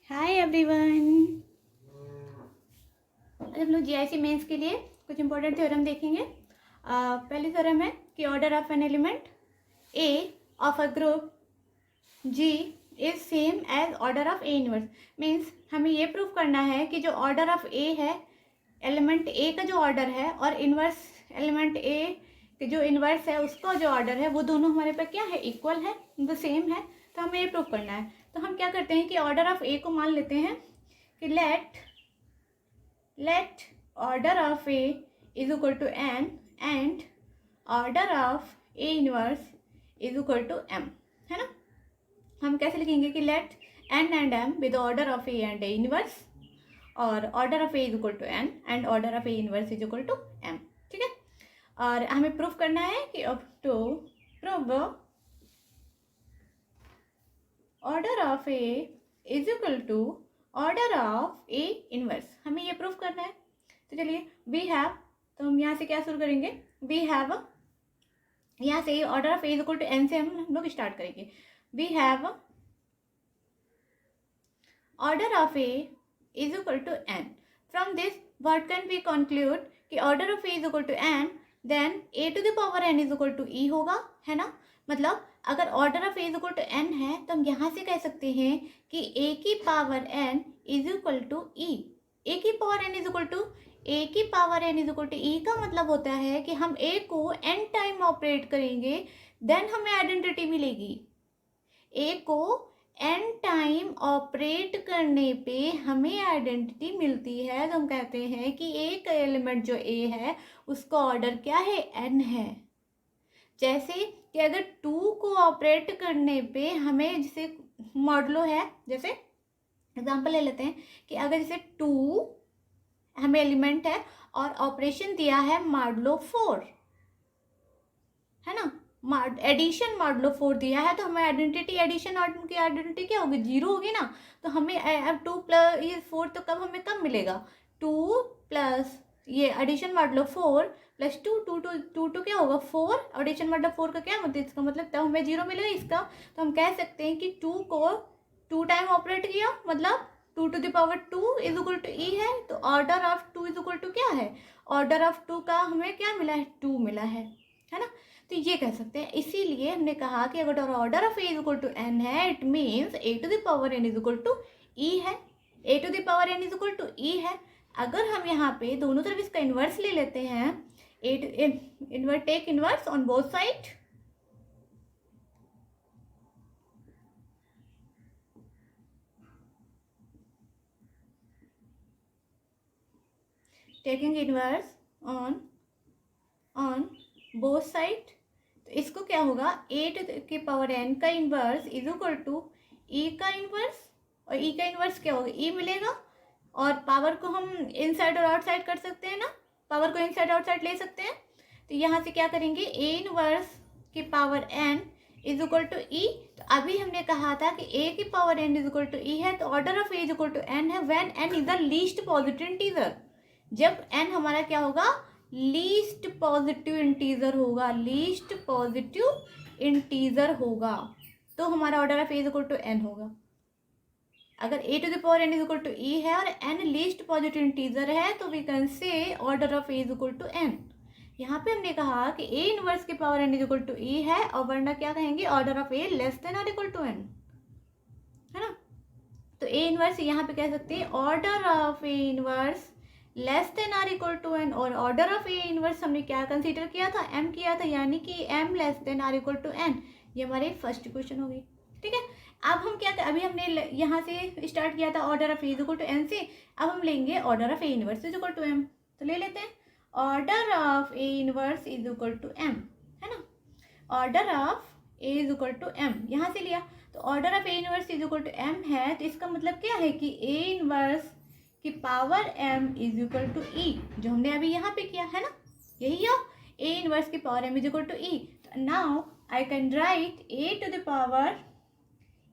Hi everyone. आज हम लोग जीआईसी मेंस के लिए कुछ इंपॉर्टेंट थ्योरम देखेंगे। पहली थ्योरम है कि order of n element A of a group G is same as order of A inverse. Means हमें ये प्रूव करना है कि जो ऑर्डर ऑफ ए है, एलिमेंट ए का जो ऑर्डर है, और इनवर्स एलिमेंट ए के जो इनवर्स है उसका जो ऑर्डर है, वो दोनों हमारे पास क्या है, इक्वल है, वो सेम है। तो हमें ये प्रूव करना है। तो हम क्या करते हैं कि ऑर्डर ऑफ ए को मान लेते हैं कि let order of A is equal to n and order of A inverse is equal to m, है ना। हम कैसे लिखेंगे कि let n and m with the order of A and A inverse, और order of A is equal to n and order of A inverse is equal to m, ठीक है। और हमें प्रूफ करना है कि अब to prove order of A is equal to order of A inverse, हमें ये प्रूफ करना है। तो चलिए वी हैव, तो हम यहाँ से क्या शुरू करेंगे, वी हैव, यहाँ से order of A is equal to n से हम लोग स्टार्ट करेंगे। We have order of A is equal to n. From this what can we conclude कि order of A is equal to n, then a to the power n is equal to e होगा, है ना। मतलब अगर order of A is equal to n है तो हम यहाँ से कह सकते हैं कि ए की power n is equal to e. A की power n is equal to a की power n is equal to e का मतलब होता है कि हम ए को एन टाइम ऑपरेट करेंगे, देन हमें आइडेंटिटी मिलेगी। ए को एन टाइम ऑपरेट करने पे हमें आइडेंटिटी मिलती है। तो हम कहते हैं कि एक एलिमेंट जो ए है उसका ऑर्डर क्या है, एन है। जैसे कि अगर 2 को ऑपरेट करने पे हमें, जैसे मॉडलो है, जैसे एग्जांपल ले लेते हैं कि अगर जैसे 2 हमें एलिमेंट है और ऑपरेशन दिया है मॉडलो 4, है ना, एडिशन मॉडलो 4 दिया है, तो हमें आइडेंटिटी, एडिशन की आइडेंटिटी क्या होगी, 0 होगी ना। तो हमें अब 2 प्लस ये 4 तो कब मिलेगा, 2 प्लस ये एडिशन मॉडलो 4 प्लस 2 क्या होगा 4, एडिशन मॉडलो 4 का क्या मतलब, इसका मतलब तब हमें 0 मिलेगा इसका। तो हम कह सकते हैं कि 2 को 2 टाइम ऑपरेट किया, मतलब 2 to the power 2 is equal to ई है। तो order of 2 is equal to क्या है, ऑर्डर ऑफ 2 का हमें क्या मिला है, 2 मिला है ना। तो ये कह सकते हैं। इसीलिए हमने कहा कि अगर order of A is equal to n है, it means a to the power n is equal to ई है। A to the power n is equal to ई है। अगर हम यहाँ पे दोनों तरफ इसका इन्वर्स ले लेते हैं, take inverse on both side, taking inverse on both side, तो इसको क्या होगा, ए टू के पावर एन का inverse is equal to e का इन्वर्स, और ई का इन्वर्स क्या होगा, ई मिलेगा। और पावर को हम इनसाइड और आउटसाइड कर सकते हैं ना, पावर को इनसाइड आउटसाइड ले सकते हैं। तो यहाँ से क्या करेंगे, ए इनवर्स की power n is equal to e. तो अभी हमने कहा था कि ए की power n is equal to ई है, तो order of A is equal to n है when n is the least positive integer. जब एन हमारा क्या होगा, लीस्ट पॉजिटिव इंटीजर होगा, लीस्ट पॉजिटिव इंटीजर होगा, तो हमारा order of A is equal to n होगा। अगर a to the power n is equal to ई है और एन लीस्ट पॉजिटिव इंटीजर है, तो we can say order of A is equal to n. यहाँ पे हमने कहा कि ए इनवर्स के power n is equal to ई है, और वरना क्या कहेंगे, order of a less than or equal to n, है ना। तो ए इनवर्स यहाँ पे कह सकते हैं order of A inverse less than or equal to n, और ऑर्डर ऑफ ए इनवर्स हमने क्या कंसीडर किया था, एम किया था, यानी कि m less than or equal to n. ये हमारी फर्स्ट इक्वेशन होगी, ठीक है। अब हम क्या, अभी हमने यहाँ से स्टार्ट किया था order of A is equal to n से, अब हम लेंगे order of A inverse is equal to m. तो ले लेते हैं order of A inverse is equal to m, है ना। Order of A is equal to m यहाँ से लिया, तो order of A inverse is equal to m है, तो इसका मतलब क्या है कि ए इनवर्स की power m is equal to ई, जो हमने अभी यहाँ पे किया है ना, यही है ए इनवर्स की power m is equal to e. Now I can write a to the power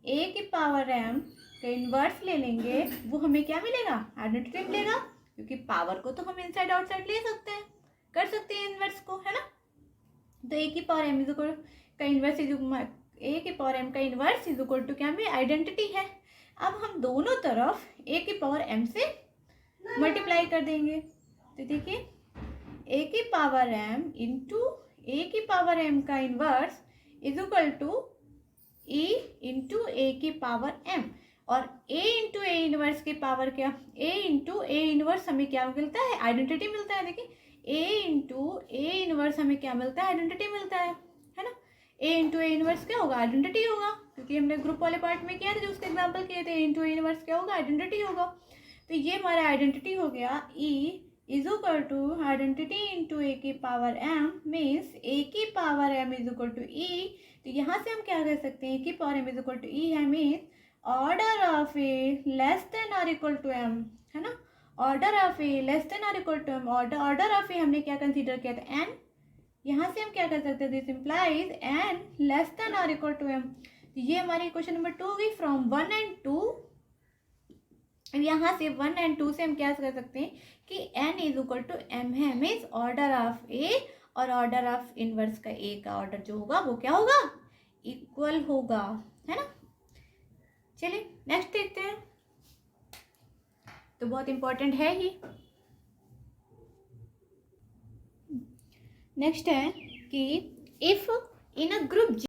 a की पावर एम का इन्वर्स ले लेंगे, वो हमें क्या मिलेगा, आइडेंटिटी मिलेगा, क्योंकि पावर को तो हम इनसाइड आउटसाइड ले सकते हैं, कर सकते हैं इन्वर्स को, है ना। तो ए की पावर एम इज इक्वल का इन्वर्स इज ए की पावर एम का इन्वर्स इज इक्वल टू क्या, हमें आइडेंटिटी है। अब हम दोनों तरफ a की पावर m से मल्टीप्लाई कर देंगे। तो देखिए a की पावर m इंटू a की पावर m का inverse is equal to e into a की पावर m। और a इंटू ए इनवर्स की पावर क्या, a इंटू ए इनवर्स हमें क्या मिलता है, आइडेंटिटी मिलता है। देखिए a इंटू ए इनवर्स हमें क्या मिलता है, आइडेंटिटी मिलता है ना। a इंटू ए इनवर्स क्या होगा, आइडेंटिटी होगा, क्योंकि हमने ग्रुप वाले पार्ट में किया था जो उसके एग्जाम्पल किए थे। a इंटू ए इनवर्स क्या होगा, आइडेंटिटी होगा। तो ये हमारा आइडेंटिटी हो गया e is equal to identity into a की पावर m मीन्स a की power m is equal to e। तो यहाँ से हम क्या कह सकते हैं, a की power m is equal to e है, means order of a less than or equal to m, है ना। Order of a less than or equal to m, order of a हमने क्या कंसीडर किया था, n। यहाँ से हम क्या कर सकते हैं, this implies n less than or equal to m। ये हमारी क्वेश्चन नंबर 2 होगी फ्रॉम 1 and 2। अब यहाँ से 1 and 2 से हम क्या कर सकते हैं कि n is equal to m है, मीन्स ऑर्डर ऑफ a और ऑर्डर ऑफ इनवर्स का a का ऑर्डर जो होगा वो क्या होगा, इक्वल होगा, है ना। चलिए नेक्स्ट देखते हैं, तो बहुत इंपॉर्टेंट है ही। नेक्स्ट है कि if in a group G,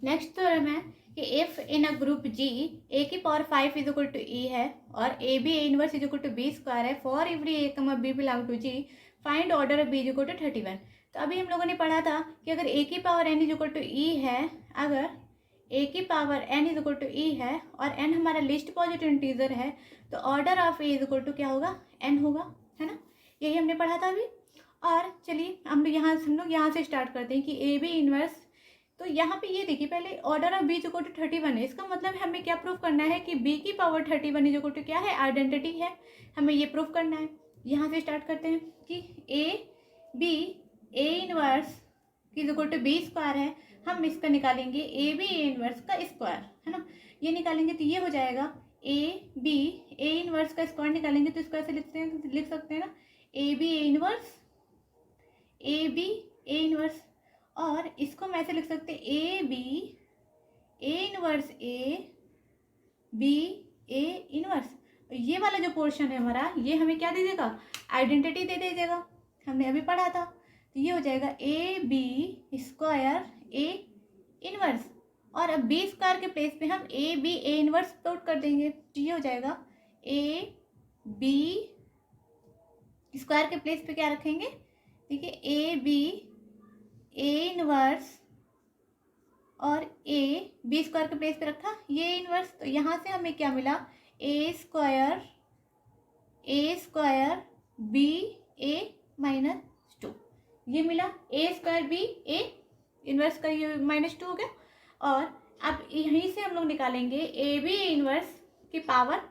next theorem है कि if in a group G a की power 5 is equal to e है और a b a inverse is equal to b square है, for every a comma b belong to g find order of b is equal to 31। तो अभी हम लोगों ने पढ़ा था कि अगर a की power n is equal to e है, अगर a की power n is equal to e है और n हमारा लिस्ट पॉजिटिव इंटीजर है, तो order of a is equal to क्या होगा, n होगा, है ना। यही हमने पढ़ा था अभी। और चलिए हम लोग यहाँ से स्टार्ट करते हैं कि ए बी इनवर्स। तो यहाँ पे ये देखिए पहले order of B is equal to 31 है, इसका मतलब हमें क्या प्रूफ करना है कि बी की पावर 31 इज इक्वल टू क्या है, आइडेंटिटी है, हमें ये प्रूफ करना है। यहाँ से स्टार्ट करते हैं कि A B A inverse is equal to B square है, हम इसका निकालेंगे ए बी ए इनवर्स का स्क्वायर, है ना। ये निकालेंगे तो ये हो जाएगा ए बी ए इनवर्स का स्क्वायर निकालेंगे तो इसको ऐसे लिख सकते हैं ना, A B A inverse A B A inverse. और इसको हम ऐसे लिख सकते हैं A B A inverse A B A inverse. ये वाला जो पोर्शन है हमारा, ये हमें क्या दे देगा, आइडेंटिटी दे देगा, हमने अभी पढ़ा था। तो ये हो जाएगा A B square A inverse, और अब बी स्क्वायर के प्लेस पे हम A B A inverse put कर देंगे। तो ये हो जाएगा ए बी स्क्वायर के प्लेस पे क्या रखेंगे, देखिए ए बी ए इनवर्स और ए बी स्क्वायर के प्लेस पे रखा ये इनवर्स। तो यहाँ से हमें क्या मिला, ए स्क्वायर बी ए माइनस 2, ये मिला ए स्क्वायर बी ए इनवर्स का, ये -2 हो गया। और अब यहीं से हम लोग निकालेंगे ए बी ए इनवर्स की पावर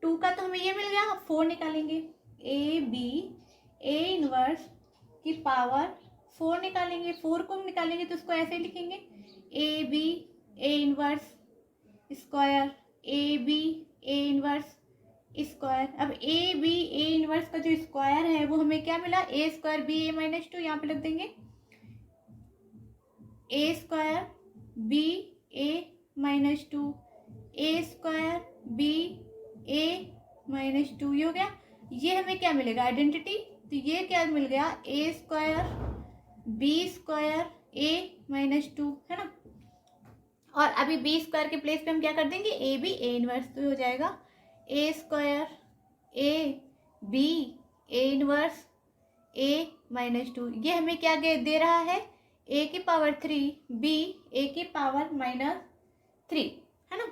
2 का, तो हमें ये मिल गया। अब 4 निकालेंगे, ए बी ए इनवर्स की पावर 4 निकालेंगे। 4 को हम निकालेंगे तो उसको ऐसे लिखेंगे A B A inverse square A B A inverse square. अब ए बी ए इनवर्स का जो स्क्वायर है वो हमें क्या मिला, ए स्क्वायर बी ए -2, यहाँ पे लिख देंगे ए स्क्वायर बी ए -2 ए स्क्वायर बी ए -2, ये हो गया। ये हमें क्या मिलेगा, आइडेंटिटी। तो ये क्या मिल गया, ए स्क्वायर बी स्क्वायर ए -2, है ना। और अभी बी स्क्वायर के प्लेस पे हम क्या कर देंगे, ए बी ए इनवर्स। तो हो जाएगा a square A B A inverse a -2। ये हमें क्या दे रहा है, ए की पावर 3 बी ए की पावर -3, है ना।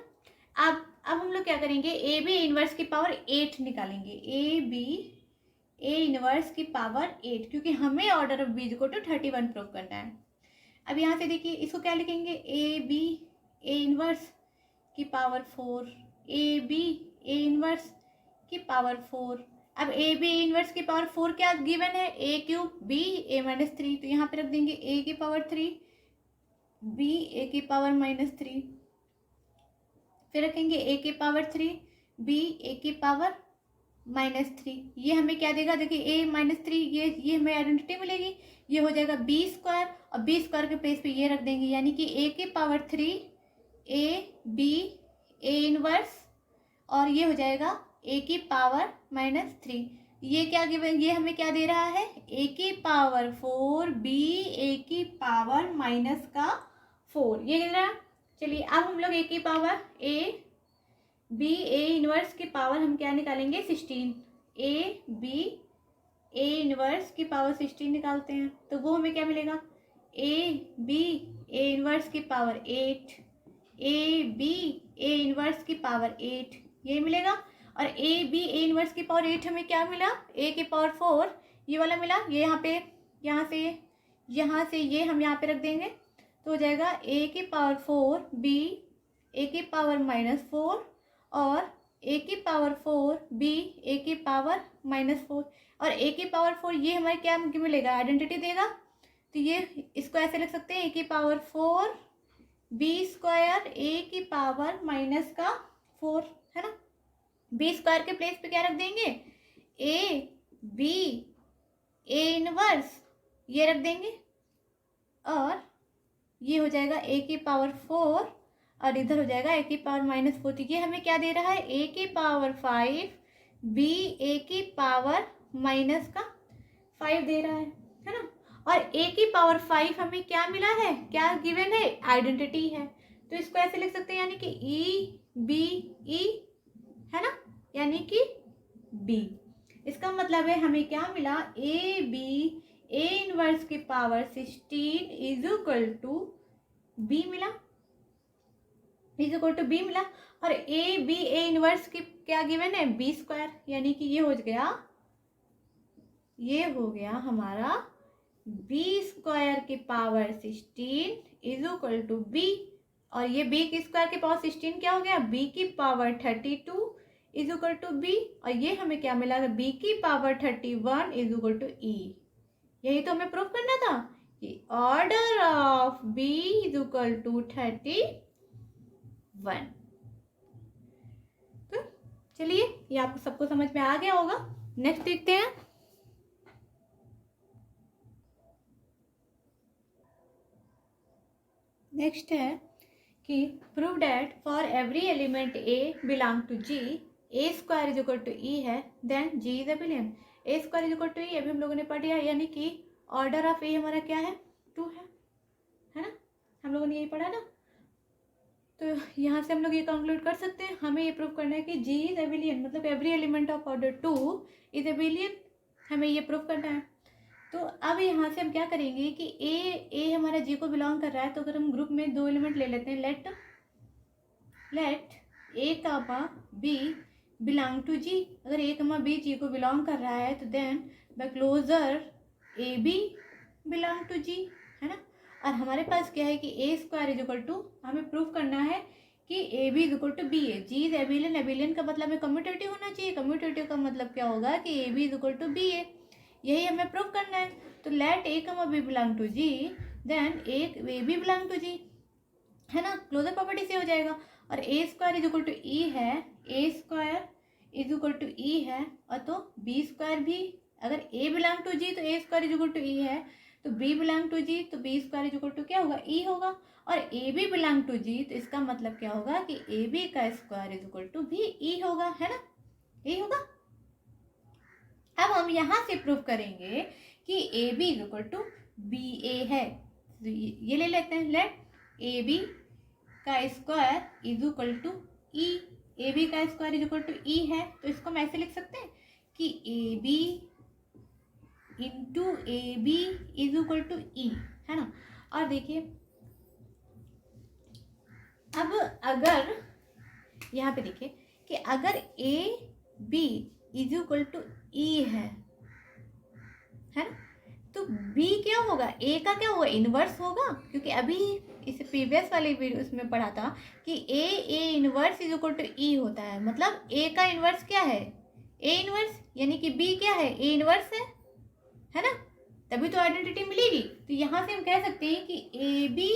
अब हम लोग क्या करेंगे, ए बी इनवर्स की पावर 8 निकालेंगे, ए बी ए इनवर्स की पावर 8, क्योंकि हमें order of B equal to 31 prove करना है। अब यहाँ से देखिए इसको क्या लिखेंगे, ए बी ए इनवर्स की power 4 A B A inverse की पावर 4। अब ए बी ए इनवर्स की पावर 4 क्या गिवन है, ए क्यूब बी ए -3, तो यहाँ पे रख देंगे ए की पावर 3 बी ए की पावर -3, फिर रखेंगे ए की पावर 3 बी ए की पावर -3। ये हमें क्या देगा, देखिए ए -3, ये हमें आइडेंटिटी मिलेगी। ये हो जाएगा बी स्क्वायर, और बी स्क्वायर के प्लेस पे ये रख देंगे, यानी कि ए की power 3 A B A inverse, और ये हो जाएगा ए की पावर -3। ये क्या गिवन, ये हमें क्या दे रहा है, ए की पावर 4 बी ए की पावर -4, ये दे रहा है। चलिए अब हम लोग ए की power A B A inverse की पावर हम क्या निकालेंगे, 16। ए बी ए इनवर्स की पावर 16 निकालते हैं तो वो हमें क्या मिलेगा, ए बी ए इनवर्स की power 8, A B A inverse की पावर 8, ये मिलेगा। और ए बी ए इनवर्स की पावर 8 हमें क्या मिला, ए की पावर 4, ये वाला मिला। ये यहाँ से ये हम यहाँ पे रख देंगे तो हो जाएगा ए की पावर 4 बी ए की पावर -4 और ए की पावर 4 बी ए की पावर -4, और ए की पावर 4 ये हमारे क्या मिलेगा, आइडेंटिटी देगा। तो ये इसको ऐसे लिख सकते हैं, ए की पावर 4 बी स्क्वायर ए की पावर -4, है ना। बी स्क्वायर के प्लेस पे क्या रख देंगे, ए बी ए इनवर्स ये रख देंगे, और ये हो जाएगा ए की पावर 4 और इधर हो जाएगा ए की पावर -4। तो ये हमें क्या दे रहा है, ए की पावर 5 बी ए की पावर -5 दे रहा है ना। और ए की पावर 5 हमें क्या मिला है, क्या गिवन है, आइडेंटिटी है। तो इसको ऐसे लिख सकते हैं, यानी कि ई बी ई, है ना, यानी कि बी। इसका मतलब है हमें क्या मिला, ए बी ए इनवर्स की power 16 is equal to B मिला, इज इक्वल टू बी मिला। और ए बी ए इनवर्स की क्या गिवन है, बी स्क्वायर, यानी कि ये हो गया हमारा बी स्क्वायर की power 16 is equal to B. और ये बी की स्क्वायर की पावर 16 क्या हो गया, बी की power 32 is equal to B. और ये हमें क्या मिला, बी की power 31 is equal to E. यही तो हमें प्रूफ करना था कि order of B is equal to 31। तो चलिए ये आपको सबको समझ में आ गया होगा। नेक्स्ट देखते हैं। नेक्स्ट है कि prove that for every element a belong to G a square is equal to ई है, then G is abelian. A square is equal to e अभी हम लोगों ने पढ़ लिया, यानी कि ऑर्डर ऑफ ए हमारा क्या है, 2 है ना, हम लोगों ने यही पढ़ा ना। तो यहाँ से हम लोग ये कंक्लूड कर सकते हैं, हमें ये प्रूव करना है कि जी इज एबिलियन, मतलब every element of order 2 is एबिलियन, हमें ये प्रूव करना है। तो अब यहाँ से हम क्या करेंगे कि ए हमारा जी को बिलोंग कर रहा है, तो अगर हम ग्रुप में 2 एलिमेंट ले लेते हैं, let a comma b belong to G. अगर ए कामा बी जी को बिलोंग कर रहा है तो then by closure a B belong to G, है ना। और हमारे पास क्या है कि a square is equal to, हमें प्रूफ करना है कि A B is equal to b a. G is abelian, abelian का मतलब है कम्यूटेटिव होना चाहिए, कम्यूटेटिव का मतलब क्या होगा कि A B is equal to b a, यही हमें प्रूफ करना है। तो let a comma b belong to G, then a B belong to G, है ना, क्लोजर प्रॉपर्टी से हो जाएगा। और a square is equal to ई है, a square is equal to ई है, और तो बी स्क्वायर भी, अगर ए बिलोंग टू जी तो A square is equal to ई है, तो बी बिलोंग टू जी तो B square is equal to क्या होगा, ई होगा। और A B belong to G तो इसका मतलब क्या होगा कि ए बी का स्क्वायर इज इक्वल टू भी ई होगा, है ना, यही होगा। अब हम यहाँ से प्रूव करेंगे कि A B is equal to b a है। तो ये ले लेते हैं, लेट ए बी का square is equal to e, a B का स्क्वायर इज इक्वल टू ई है, तो इसको हम ऐसे लिख सकते हैं कि ए b into a B is equal to ई, है ना। और देखिए अब अगर यहाँ पे देखिए कि अगर a B is equal to ई है ना, तो बी क्या होगा, ए का क्या होगा, इनवर्स होगा, क्योंकि अभी इस प्रीवियस वाले वीडियो उसमें पढ़ा था कि ए inverse is equal to e होता है, मतलब ए का इनवर्स क्या है, ए इनवर्स, यानी कि बी क्या है, ए इनवर्स है ना, तभी तो आइडेंटिटी मिलेगी। तो यहाँ से हम कह सकते हैं कि A B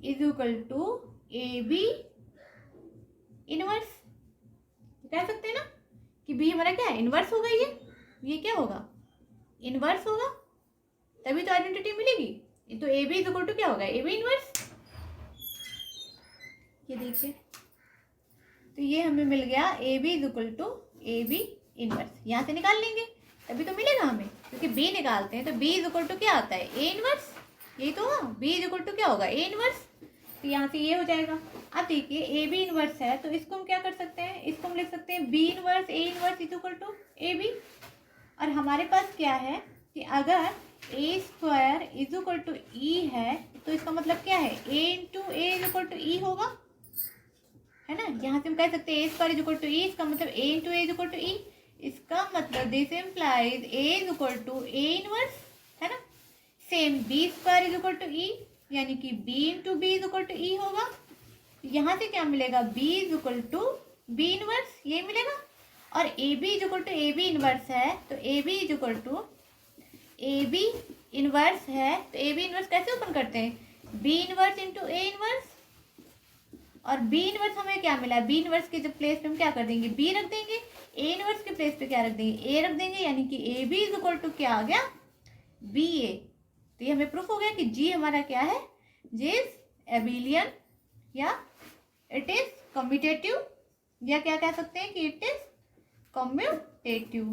is equal to A B inverse, कह सकते हैं ना कि बी हमारा क्या है, इनवर्स होगा, ये क्या होगा, इनवर्स होगा, तभी तो आइडेंटिटी मिलेगी। तो A B is equal to क्या होगा, ए बी इनवर्स। ये देखिए तो ये हमें मिल गया A B is equal to A B inverse. यहाँ से निकाल लेंगे तभी तो मिलेगा हमें, क्योंकि बी निकालते हैं तो बी इज इक्वल टू क्या आता है, ए इनवर्स। यही तो होगा, बी इज इक्वल टू क्या होगा, ए इनवर्स। तो यहाँ से ये हो जाएगा। अब देखिए ए बी इनवर्स है तो इसको हम क्या कर सकते हैं, इसको हम लिख सकते हैं b inverse a inverse is equal to A b. और हमारे पास क्या है कि अगर a square is equal to ई है तो इसका मतलब क्या है, a into a is equal to e होगा, है ना। यहाँ से हम कह सकते हैं a square is equal to e, इसका मतलब a into a is equal to e. इसका मतलब this implies a is equal to a inverse, है ना। Same b square is equal to e, यानी कि b into b is equal to e होगा। यहाँ से क्या मिलेगा, b is equal to b inverse, ये मिलेगा। और A B is equal to A B inverse है तो A B is equal to A B inverse है तो ए बी इनवर्स कैसे ओपन करते हैं, बी इनवर्स इंटू ए इनवर्स। और बी इनवर्स हमें क्या मिला, बी इनवर्स के जब प्लेस पे हम क्या कर देंगे, बी रख देंगे। ए इनवर्स के प्लेस पे क्या रख देंगे, ए रख देंगे, यानी कि A B is equal to क्या आ गया, बी ए। तो ये हमें प्रूफ हो गया कि जी हमारा क्या है, जी इज एबिलियन, या इट इज कम्यूटेटिव, या क्या कह सकते हैं कि इट इज कम्यूटेटिव,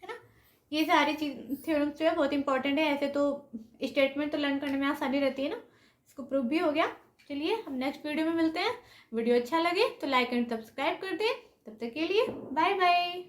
है ना। ये सारी चीज थ्योरम्स जो है बहुत इंपॉर्टेंट है। ऐसे तो स्टेटमेंट तो लर्न करने में आसानी रहती है ना, इसको प्रूफ भी हो गया। चलिए हम नेक्स्ट वीडियो में मिलते हैं। वीडियो अच्छा लगे तो लाइक एंड सब्सक्राइब कर दें। तब तक के लिए बाय बाय।